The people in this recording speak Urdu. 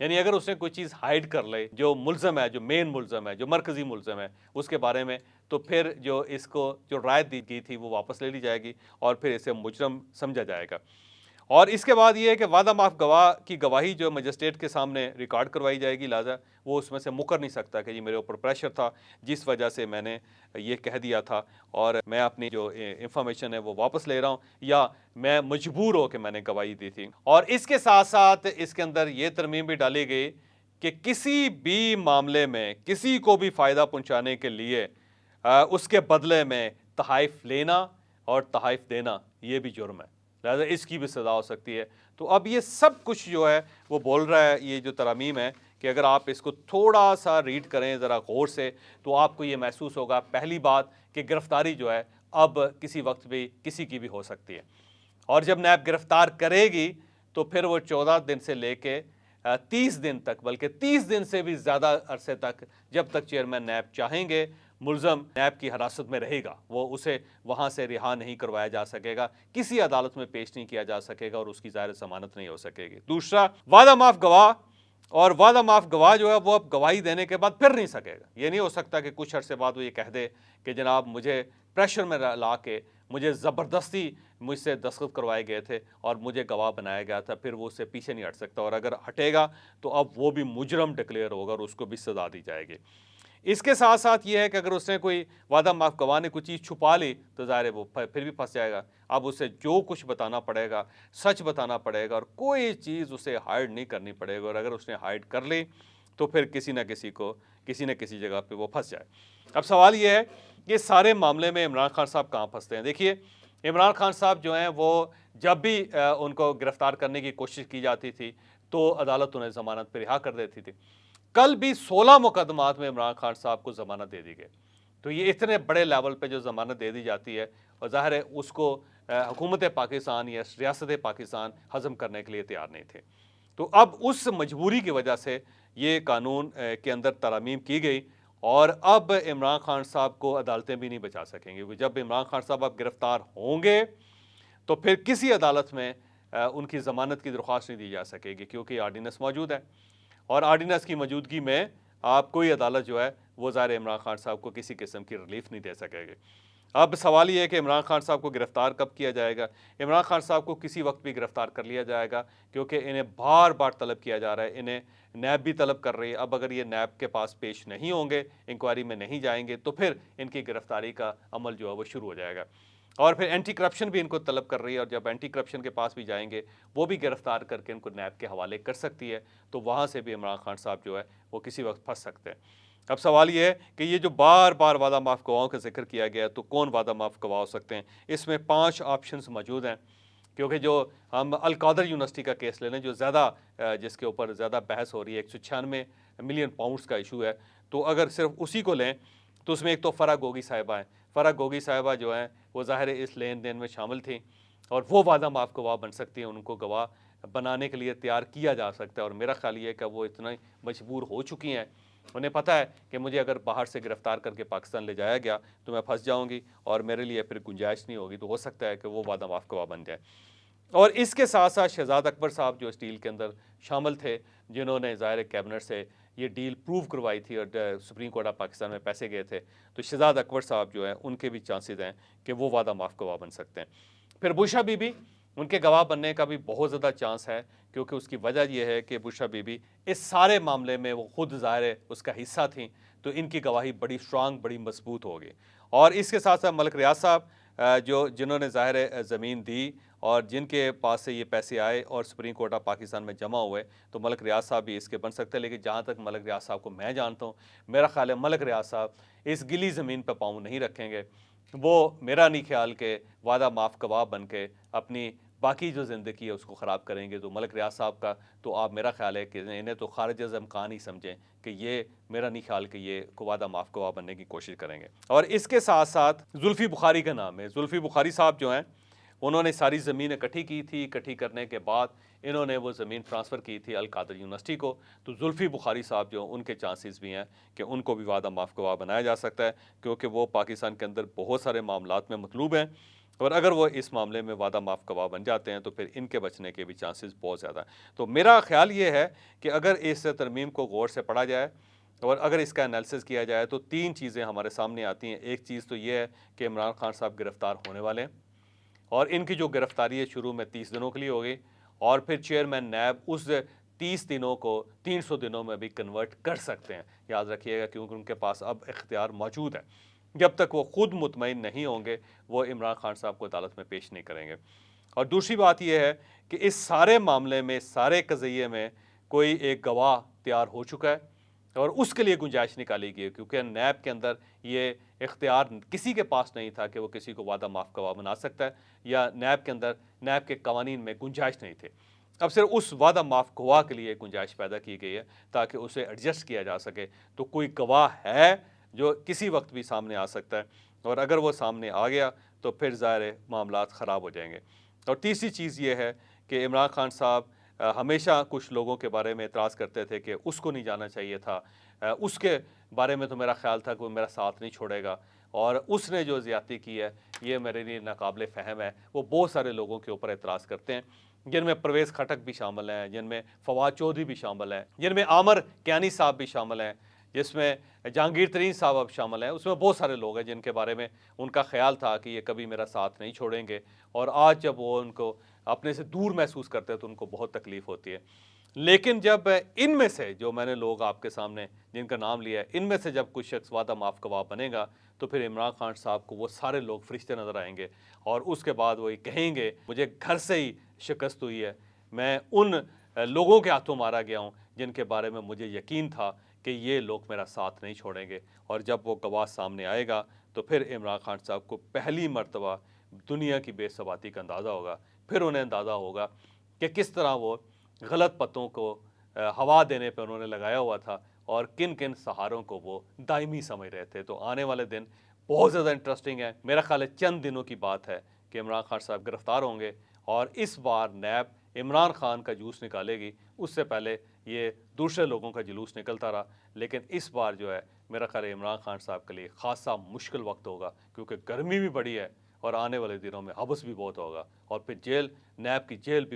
یعنی اگر اس نے کوئی چیز ہائڈ کر لے، جو ملزم ہے، جو مین ملزم ہے، جو مرکزی ملزم ہے اس کے بارے میں، تو پھر جو اس کو جو رائے دی گئی تھی وہ واپس لے لی جائے گی اور پھر اسے مجرم سمجھا جائے گا۔ اور اس کے بعد یہ ہے کہ وعدہ معاف گواہ کی گواہی جو مجسٹریٹ کے سامنے ریکارڈ کروائی جائے گی، لہٰذا وہ اس میں سے مکر نہیں سکتا کہ یہ میرے اوپر پریشر تھا جس وجہ سے میں نے یہ کہہ دیا تھا اور میں اپنی جو انفارمیشن ہے وہ واپس لے رہا ہوں، یا میں مجبور ہو کہ میں نے گواہی دی تھی۔ اور اس کے ساتھ ساتھ اس کے اندر یہ ترمیم بھی ڈالی گئی کہ کسی بھی معاملے میں کسی کو بھی فائدہ پہنچانے کے لیے اس کے بدلے میں تحائف لینا اور تحائف دینا یہ بھی جرم ہے، لہٰذا اس کی بھی سزا ہو سکتی ہے۔ تو اب یہ سب کچھ جو ہے وہ بول رہا ہے، یہ جو ترامیم ہے کہ اگر آپ اس کو تھوڑا سا ریڈ کریں ذرا غور سے تو آپ کو یہ محسوس ہوگا، پہلی بات کہ گرفتاری جو ہے اب کسی وقت بھی کسی کی بھی ہو سکتی ہے، اور جب نیب گرفتار کرے گی تو پھر وہ 14 دن سے لے کے 30 دن تک، بلکہ 30 دن سے بھی زیادہ عرصے تک، جب تک چیئرمین نیب چاہیں گے، ملزم نیب کی حراست میں رہے گا، وہ اسے وہاں سے رہا نہیں کروایا جا سکے گا، کسی عدالت میں پیش نہیں کیا جا سکے گا اور اس کی ظاہر ضمانت نہیں ہو سکے گی۔ دوسرا، وعدہ معاف گواہ، اور وعدہ معاف گواہ جو ہے وہ اب گواہی دینے کے بعد پھر نہیں سکے گا۔ یہ نہیں ہو سکتا کہ کچھ عرصے بعد وہ یہ کہہ دے کہ جناب مجھے پریشر میں لا کے، مجھے زبردستی مجھ سے دستخط کروائے گئے تھے اور مجھے گواہ بنایا گیا تھا، پھر وہ اس سے پیچھے نہیں ہٹ سکتا، اور اگر ہٹے گا تو اب وہ بھی مجرم ڈکلیئر ہوگا اور اس کو بھی سزا دی جائے گی۔ اس کے ساتھ ساتھ یہ ہے کہ اگر اس نے کوئی وعدہ معاف گواہ نے کوئی چیز چھپا لی تو ظاہر ہے وہ پھر بھی پھنس جائے گا، اب اسے جو کچھ بتانا پڑے گا سچ بتانا پڑے گا اور کوئی چیز اسے ہائڈ نہیں کرنی پڑے گا، اور اگر اس نے ہائڈ کر لی تو پھر کسی نہ کسی جگہ پہ وہ پھنس جائے۔ اب سوال یہ ہے کہ سارے معاملے میں عمران خان صاحب کہاں پھنستے ہیں؟ دیکھیے، عمران خان صاحب جو ہیں وہ جب بھی ان کو گرفتار کرنے کی کوشش کی جاتی تھی تو عدالت انہیں ضمانت پہ رہا کر دیتی تھی۔ کل بھی 16 مقدمات میں عمران خان صاحب کو ضمانت دے دی گئی، تو یہ اتنے بڑے لیول پہ جو ضمانت دے دی جاتی ہے، اور ظاہر ہے اس کو حکومت پاکستان یا ریاست پاکستان ہضم کرنے کے لیے تیار نہیں تھے۔ تو اب اس مجبوری کی وجہ سے یہ قانون کے اندر ترامیم کی گئی، اور اب عمران خان صاحب کو عدالتیں بھی نہیں بچا سکیں گے۔ جب عمران خان صاحب اب گرفتار ہوں گے تو پھر کسی عدالت میں ان کی ضمانت کی درخواست نہیں دی جا سکے گی، کیونکہ آرڈیننس موجود ہے، اور آرڈیننس کی موجودگی میں آپ کوئی عدالت جو ہے وہ ظاہر عمران خان صاحب کو کسی قسم کی ریلیف نہیں دے سکے گی۔ اب سوال یہ ہے کہ عمران خان صاحب کو گرفتار کب کیا جائے گا؟ عمران خان صاحب کو کسی وقت بھی گرفتار کر لیا جائے گا، کیونکہ انہیں بار بار طلب کیا جا رہا ہے، انہیں نیب بھی طلب کر رہی ہے۔ اب اگر یہ نیب کے پاس پیش نہیں ہوں گے، انکوائری میں نہیں جائیں گے، تو پھر ان کی گرفتاری کا عمل جو ہے وہ شروع ہو جائے گا، اور پھر اینٹی کرپشن بھی ان کو طلب کر رہی ہے، اور جب اینٹی کرپشن کے پاس بھی جائیں گے وہ بھی گرفتار کر کے ان کو نیب کے حوالے کر سکتی ہے، تو وہاں سے بھی عمران خان صاحب جو ہے وہ کسی وقت پھنس سکتے ہیں۔ اب سوال یہ ہے کہ یہ جو بار بار وعدہ معاف گواہوں کا ذکر کیا گیا ہے، تو کون وعدہ معاف گواہ ہو سکتے ہیں؟ اس میں 5 آپشنز موجود ہیں، کیونکہ جو ہم القادر یونیورسٹی کا کیس لے لیں، جو زیادہ جس کے اوپر زیادہ بحث ہو رہی ہے، 196 ملین پاؤنڈز کا ایشو ہے، تو اگر صرف اسی کو لیں تو اس میں ایک تو فرح گوگی صاحبہ ہیں۔ فرح گوگی صاحبہ جو ہیں وہ ظاہر اس لین دین میں شامل تھیں، اور وہ وعدہ معاف گواہ بن سکتی ہیں، ان کو گواہ بنانے کے لیے تیار کیا جا سکتا ہے، اور میرا خیال یہ ہے کہ وہ اتنا مجبور ہو چکی ہیں، انہیں پتہ ہے کہ مجھے اگر باہر سے گرفتار کر کے پاکستان لے جایا گیا تو میں پھنس جاؤں گی اور میرے لیے پھر گنجائش نہیں ہوگی، تو ہو سکتا ہے کہ وہ وعدہ معاف گواہ بن جائے۔ اور اس کے ساتھ ساتھ شہزاد اکبر صاحب جو اس ڈیل کے اندر شامل تھے، جنہوں نے ظاہر کیبنٹ سے یہ ڈیل پروو کروائی تھی اور سپریم کورٹ آف پاکستان میں پیسے گئے تھے، تو شہزاد اکبر صاحب جو ہیں ان کے بھی چانسز ہیں کہ وہ وعدہ معاف گواہ بن سکتے ہیں۔ پھر بشرا بی بی، ان کے گواہ بننے کا بھی بہت زیادہ چانس ہے، کیونکہ اس کی وجہ یہ ہے کہ بشرا بی بی اس سارے معاملے میں وہ خود ظاہر ہے اس کا حصہ تھیں، تو ان کی گواہی بڑی اسٹرانگ، بڑی مضبوط ہوگی۔ اور اس کے ساتھ ساتھ ملک ریاض صاحب جنہوں نے ظاہر زمین دی اور جن کے پاس سے یہ پیسے آئے اور سپریم کورٹ آف پاکستان میں جمع ہوئے، تو ملک ریاض صاحب بھی اس کے بن سکتے ہیں، لیکن جہاں تک ملک ریاض صاحب کو میں جانتا ہوں، میرا خیال ہے ملک ریاض صاحب اس گلی زمین پہ پاؤں نہیں رکھیں گے، وہ میرا نہیں خیال کہ وعدہ معاف گواہ بن کے اپنی باقی جو زندگی ہے اس کو خراب کریں گے۔ تو ملک ریاض صاحب کا تو آپ میرا خیال ہے کہ انہیں تو خارج از امکان ہی سمجھیں کہ یہ، میرا نہیں خیال کہ یہ وعدہ معاف گواہ بننے کی کوشش کریں گے۔ اور اس کے ساتھ ساتھ زلفی بخاری کا نام ہے۔ زلفی بخاری صاحب جو ہیں انہوں نے ساری زمین اکٹھی کی تھی، اکٹھی کرنے کے بعد انہوں نے وہ زمین ٹرانسفر کی تھی القادر یونیورسٹی کو، تو زلفی بخاری صاحب جو ان کے چانسز بھی ہیں کہ ان کو بھی وعدہ معاف گواہ بنایا جا سکتا ہے، کیونکہ وہ پاکستان کے اندر بہت سارے معاملات میں مطلوب ہیں، اور اگر وہ اس معاملے میں وعدہ معاف گواہ بن جاتے ہیں تو پھر ان کے بچنے کے بھی چانسز بہت زیادہ ہیں۔ تو میرا خیال یہ ہے کہ اگر اس ترمیم کو غور سے پڑھا جائے اور اگر اس کا انالیسس کیا جائے تو تین چیزیں ہمارے سامنے آتی ہیں۔ ایک چیز تو یہ ہے کہ عمران خان صاحب گرفتار ہونے والے ہیں، اور ان کی جو گرفتاری ہے شروع میں 30 دنوں کے لیے ہوگی، اور پھر چیئرمین نیب اس 30 دنوں کو 300 دنوں میں بھی کنورٹ کر سکتے ہیں، یاد رکھیے گا، کیونکہ ان کے پاس اب اختیار موجود ہے۔ جب تک وہ خود مطمئن نہیں ہوں گے وہ عمران خان صاحب کو عدالت میں پیش نہیں کریں گے۔ اور دوسری بات یہ ہے کہ اس سارے معاملے میں، سارے قضیے میں کوئی ایک گواہ تیار ہو چکا ہے اور اس کے لیے گنجائش نکالی گئی ہے، کیونکہ نیب کے اندر یہ اختیار کسی کے پاس نہیں تھا کہ وہ کسی کو وعدہ معاف گواہ بنا سکتا ہے، یا نیب کے اندر نیب کے قوانین میں گنجائش نہیں تھے۔ اب صرف اس وعدہ معاف گواہ کے لیے گنجائش پیدا کی گئی ہے تاکہ اسے ایڈجسٹ کیا جا سکے۔ تو کوئی گواہ ہے جو کسی وقت بھی سامنے آ سکتا ہے، اور اگر وہ سامنے آ گیا تو پھر ظاہر معاملات خراب ہو جائیں گے۔ اور تیسری چیز یہ ہے کہ عمران خان صاحب ہمیشہ کچھ لوگوں کے بارے میں اعتراض کرتے تھے کہ اس کو نہیں جانا چاہیے تھا، اس کے بارے میں تو میرا خیال تھا کہ وہ میرا ساتھ نہیں چھوڑے گا، اور اس نے جو زیادتی کی ہے یہ میرے لیے ناقابل فہم ہے۔ وہ بہت سارے لوگوں کے اوپر اعتراض کرتے ہیں، جن میں پرویز خٹک بھی شامل ہیں، جن میں فواد چودھری بھی شامل ہیں، جن میں عامر کیانی صاحب بھی شامل ہیں، جس میں جہانگیر ترین صاحب اب شامل ہیں۔ اس میں بہت سارے لوگ ہیں جن کے بارے میں ان کا خیال تھا کہ یہ کبھی میرا ساتھ نہیں چھوڑیں گے، اور آج جب وہ ان کو اپنے سے دور محسوس کرتے ہیں تو ان کو بہت تکلیف ہوتی ہے۔ لیکن جب ان میں سے جو میں نے لوگ آپ کے سامنے جن کا نام لیا ہے، ان میں سے جب کوئی شخص وعدہ معاف گواہ بنے گا تو پھر عمران خان صاحب کو وہ سارے لوگ فرشتے نظر آئیں گے، اور اس کے بعد وہ یہ کہیں گے مجھے گھر سے ہی شکست ہوئی ہے، میں ان لوگوں کے ہاتھوں مارا گیا ہوں جن کے بارے میں مجھے یقین تھا کہ یہ لوگ میرا ساتھ نہیں چھوڑیں گے۔ اور جب وہ گواہ سامنے آئے گا تو پھر عمران خان صاحب کو پہلی مرتبہ دنیا کی بے ثباتی کا اندازہ ہوگا، پھر انہیں اندازہ ہوگا کہ کس طرح وہ غلط پتوں کو ہوا دینے پہ انہوں نے لگایا ہوا تھا، اور کن کن سہاروں کو وہ دائمی سمجھ رہے تھے۔ تو آنے والے دن بہت زیادہ انٹرسٹنگ ہے۔ میرا خیال ہے چند دنوں کی بات ہے کہ عمران خان صاحب گرفتار ہوں گے، اور اس بار نیب عمران خان کا جلوس نکالے گی۔ اس سے پہلے یہ دوسرے لوگوں کا جلوس نکلتا رہا، لیکن اس بار جو ہے میرا خیال ہے عمران خان صاحب کے لیے خاصا مشکل وقت ہوگا، کیونکہ گرمی بھی بڑی ہے اور آنے والے دنوں میں حبس بھی بہت ہوگا، اور پھر جیل، نیب کی جیل بھی